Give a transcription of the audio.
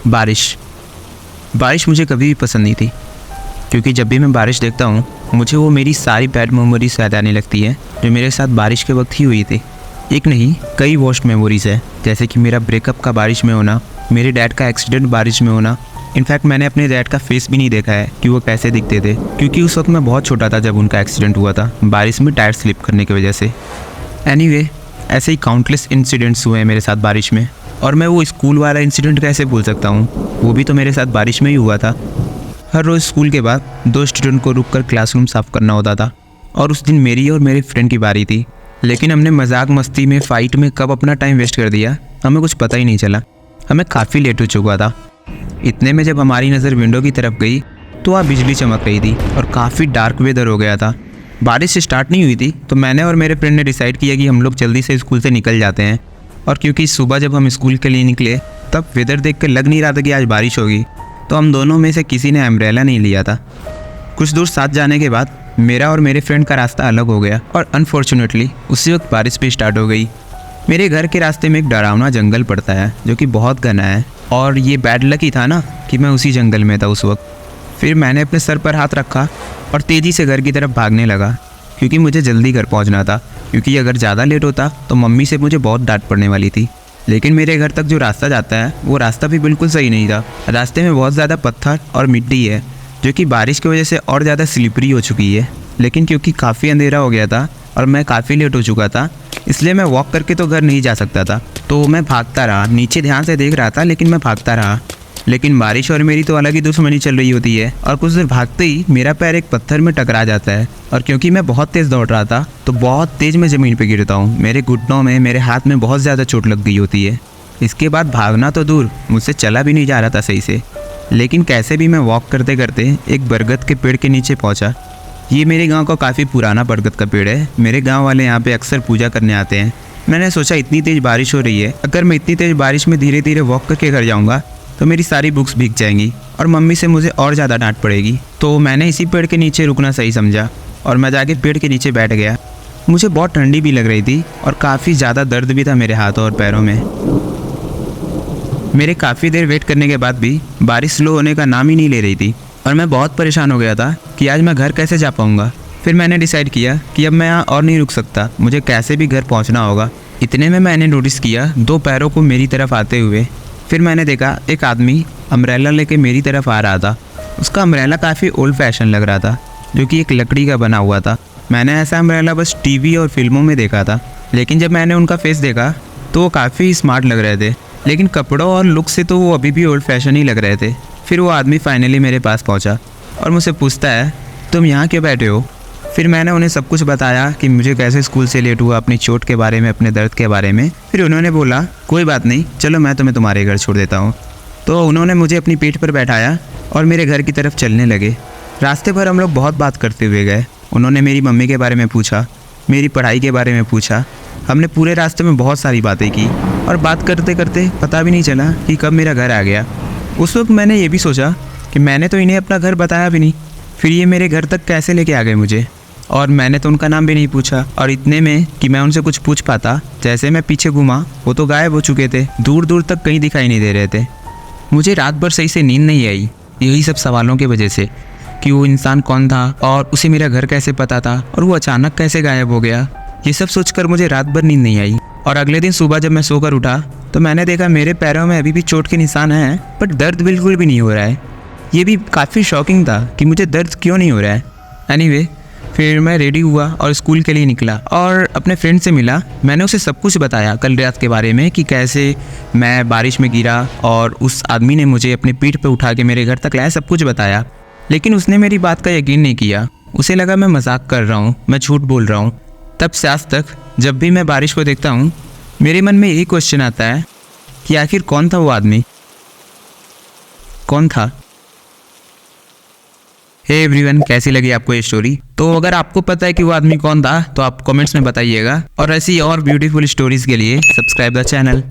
बारिश मुझे कभी भी पसंद नहीं थी, क्योंकि जब भी मैं बारिश देखता हूँ मुझे वो मेरी सारी बैड मेमोरीज याद आने लगती है जो मेरे साथ बारिश के वक्त ही हुई थी। एक नहीं, कई वर्स्ट मेमोरीज़ है, जैसे कि मेरा ब्रेकअप का बारिश में होना, मेरे डैड का एक्सीडेंट बारिश में होना। इनफैक्ट मैंने अपने डैड का फेस भी नहीं देखा है कि वो कैसे दिखते थे, क्योंकि उस वक्त मैं बहुत छोटा था जब उनका एक्सीडेंट हुआ था बारिश में टायर स्लिप करने की वजह से। एनीवे, ऐसे ही काउंटलेस इंसिडेंट्स हुए हैं मेरे साथ बारिश में, और मैं वो स्कूल वाला इंसिडेंट कैसे भूल सकता हूँ, वो भी तो मेरे साथ बारिश में ही हुआ था। हर रोज़ स्कूल के बाद 2 स्टूडेंट को रुककर क्लासरूम साफ़ करना होता था, और उस दिन मेरी और मेरे फ्रेंड की बारी थी। लेकिन हमने मजाक मस्ती में फ़ाइट में कब अपना टाइम वेस्ट कर दिया हमें कुछ पता ही नहीं चला। हमें काफ़ी लेट हो चुका था। इतने में जब हमारी नज़र विंडो की तरफ गई तो वहाँ बिजली चमक रही थी और काफ़ी डार्क वेदर हो गया था। बारिश स्टार्ट नहीं हुई थी, तो मैंने और मेरे फ्रेंड ने डिसाइड किया कि हम लोग जल्दी से स्कूल से निकल जाते हैं। और क्योंकि सुबह जब हम स्कूल के लिए निकले तब वेदर देख कर लग नहीं रहा था कि आज बारिश होगी, तो हम दोनों में से किसी ने अम्ब्रेला नहीं लिया था। कुछ दूर साथ जाने के बाद मेरा और मेरे फ्रेंड का रास्ता अलग हो गया, और अनफॉर्चुनेटली उसी वक्त बारिश भी स्टार्ट हो गई। मेरे घर के रास्ते में एक डरावना जंगल पड़ता है जो कि बहुत घना है, और ये बैड लक ही था ना कि मैं उसी जंगल में था उस वक्त। फिर मैंने अपने सर पर हाथ रखा और तेज़ी से घर की तरफ भागने लगा, क्योंकि मुझे जल्दी घर पहुंचना था, क्योंकि अगर ज़्यादा लेट होता तो मम्मी से मुझे बहुत डांट पड़ने वाली थी। लेकिन मेरे घर तक जो रास्ता जाता है वो रास्ता भी बिल्कुल सही नहीं था। रास्ते में बहुत ज़्यादा पत्थर और मिट्टी है जो कि बारिश की वजह से और ज़्यादा स्लिपरी हो चुकी है। लेकिन क्योंकि काफ़ी अंधेरा हो गया था और मैं काफ़ी लेट हो चुका था, इसलिए मैं वॉक करके तो घर नहीं जा सकता था, तो मैं भागता रहा। नीचे ध्यान से देख रहा था लेकिन मैं भागता रहा। लेकिन बारिश और मेरी तो अलग ही दुश्मनी चल रही होती है, और कुछ देर भागते ही मेरा पैर एक पत्थर में टकरा जाता है, और क्योंकि मैं बहुत तेज़ दौड़ रहा था तो बहुत तेज़ मैं ज़मीन पे गिरता हूँ। मेरे घुटनों में, मेरे हाथ में बहुत ज़्यादा चोट लग गई होती है। इसके बाद भागना तो दूर, मुझसे चला भी नहीं जा रहा था सही से। लेकिन कैसे भी मैं वॉक करते करते एक बरगद के पेड़ के नीचे पहुँचा। ये मेरे गाँव का काफ़ी पुराना बरगद का पेड़ है। मेरे गाँव वाले यहाँ पर अक्सर पूजा करने आते हैं। मैंने सोचा इतनी तेज़ बारिश हो रही है, अगर मैं इतनी तेज़ बारिश में धीरे धीरे वॉक करके घर जाऊँगा तो मेरी सारी बुक्स भीग जाएंगी और मम्मी से मुझे और ज़्यादा डांट पड़ेगी। तो मैंने इसी पेड़ के नीचे रुकना सही समझा और मैं जाके पेड़ के नीचे बैठ गया। मुझे बहुत ठंडी भी लग रही थी और काफ़ी ज़्यादा दर्द भी था मेरे हाथों और पैरों में। मेरे काफ़ी देर वेट करने के बाद भी बारिश स्लो होने का नाम ही नहीं ले रही थी, और मैं बहुत परेशान हो गया था कि आज मैं घर कैसे जा पाऊँगा। फिर मैंने डिसाइड किया कि अब मैं यहाँ और नहीं रुक सकता, मुझे कैसे भी घर पहुँचना होगा। इतने में मैंने नोटिस किया 2 पैरों को मेरी तरफ आते हुए। फिर मैंने देखा एक आदमी अम्ब्रेला लेके मेरी तरफ आ रहा था। उसका अम्ब्रेला काफ़ी ओल्ड फैशन लग रहा था, जो कि एक लकड़ी का बना हुआ था। मैंने ऐसा अम्ब्रेला बस टीवी और फिल्मों में देखा था, लेकिन जब मैंने उनका फेस देखा तो वो काफ़ी स्मार्ट लग रहे थे, लेकिन कपड़ों और लुक से तो वो अभी भी ओल्ड फैशन ही लग रहे थे। फिर वो आदमी फाइनली मेरे पास पहुँचा और मुझसे पूछता है, तुम यहाँ क्यों बैठे हो? फिर मैंने उन्हें सब कुछ बताया कि मुझे कैसे स्कूल से लेट हुआ, अपनी चोट के बारे में, अपने दर्द के बारे में। फिर उन्होंने बोला, कोई बात नहीं, चलो मैं तुम्हें तुम्हारे घर छोड़ देता हूँ। तो उन्होंने मुझे अपनी पीठ पर बैठाया और मेरे घर की तरफ चलने लगे। रास्ते पर हम लोग बहुत बात करते हुए गए। उन्होंने मेरी मम्मी के बारे में पूछा, मेरी पढ़ाई के बारे में पूछा। हमने पूरे रास्ते में बहुत सारी बातें की, और बात करते करते पता भी नहीं चला कि कब मेरा घर आ गया। उस वक्त मैंने ये भी सोचा कि मैंने तो इन्हें अपना घर बताया भी नहीं, फिर ये मेरे घर तक कैसे लेके आ गए मुझे। और मैंने तो उनका नाम भी नहीं पूछा, और इतने में कि मैं उनसे कुछ पूछ पाता, जैसे मैं पीछे घूमा वो तो गायब हो चुके थे, दूर दूर तक कहीं दिखाई नहीं दे रहे थे। मुझे रात भर सही से नींद नहीं आई, यही सब सवालों की वजह से, कि वो इंसान कौन था और उसे मेरा घर कैसे पता था और वो अचानक कैसे गायब हो गया। ये सब सोचकर मुझे रात भर नींद नहीं आई। और अगले दिन सुबह जब मैं सोकर उठा तो मैंने देखा मेरे पैरों में अभी भी चोट के निशान हैं, बट दर्द बिल्कुल भी नहीं हो रहा है। ये भी काफ़ी शॉकिंग था कि मुझे दर्द क्यों नहीं हो रहा है। एनीवे, फिर मैं रेडी हुआ और स्कूल के लिए निकला और अपने फ्रेंड से मिला। मैंने उसे सब कुछ बताया कल रात के बारे में, कि कैसे मैं बारिश में गिरा और उस आदमी ने मुझे अपनी पीठ पे उठा के मेरे घर तक लाया, सब कुछ बताया। लेकिन उसने मेरी बात का यकीन नहीं किया। उसे लगा मैं मजाक कर रहा हूँ, मैं झूठ बोल रहा हूँ। तब से आज तक जब भी मैं बारिश को देखता हूँ मेरे मन में यही क्वेश्चन आता है कि आखिर कौन था वो आदमी, कौन था। हे एवरीवन, कैसी लगी आपको ये स्टोरी? तो अगर आपको पता है कि वो आदमी कौन था तो आप कमेंट्स में बताइएगा, और ऐसी और ब्यूटीफुल स्टोरीज के लिए सब्सक्राइब द चैनल।